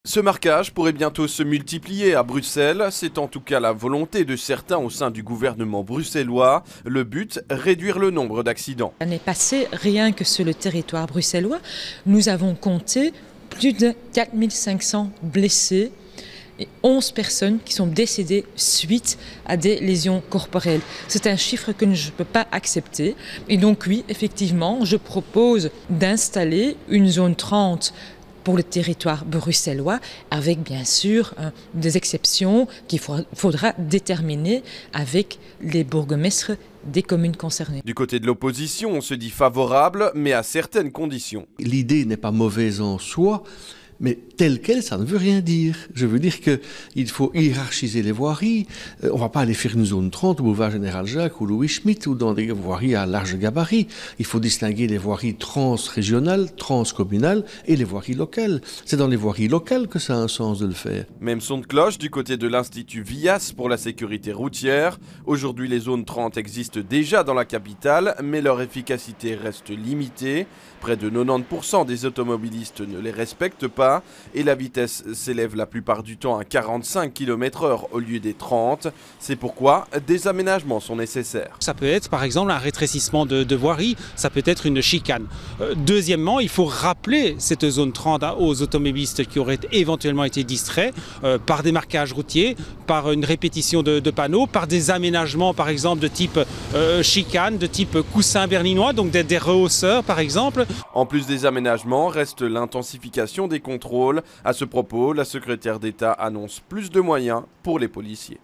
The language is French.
Ce marquage pourrait bientôt se multiplier à Bruxelles, c'est en tout cas la volonté de certains au sein du gouvernement bruxellois. Le but, réduire le nombre d'accidents. L'année passée, rien que sur le territoire bruxellois, nous avons compté plus de 4500 blessés et 11 personnes qui sont décédées suite à des lésions corporelles. C'est un chiffre que je ne peux pas accepter. Et donc oui, effectivement, je propose d'installer une zone 30 pour le territoire bruxellois, avec bien sûr des exceptions qu'il faudra déterminer avec les bourgmestres des communes concernées. Du côté de l'opposition, on se dit favorable, mais à certaines conditions. L'idée n'est pas mauvaise en soi, mais telle quelle, ça ne veut rien dire. Je veux dire qu'il faut hiérarchiser les voiries. On ne va pas aller faire une zone 30 au boulevard Général Jacques ou Louis Schmitt ou dans des voiries à large gabarit. Il faut distinguer les voiries transrégionales, transcommunales et les voiries locales. C'est dans les voiries locales que ça a un sens de le faire. Même son de cloche du côté de l'Institut Vias pour la sécurité routière. Aujourd'hui, les zones 30 existent déjà dans la capitale, mais leur efficacité reste limitée. Près de 90% des automobilistes ne les respectent pas et la vitesse s'élève la plupart du temps à 45 km/h au lieu des 30. C'est pourquoi des aménagements sont nécessaires. Ça peut être par exemple un rétrécissement de voirie, ça peut être une chicane. Deuxièmement, il faut rappeler cette zone 30 aux automobilistes qui auraient éventuellement été distraits par des marquages routiers, par une répétition de panneaux, par des aménagements par exemple de type chicane, de type coussin berlinois, donc des rehausseurs par exemple. En plus des aménagements, reste l'intensification des contrôles. À ce propos, la secrétaire d'État annonce plus de moyens pour les policiers.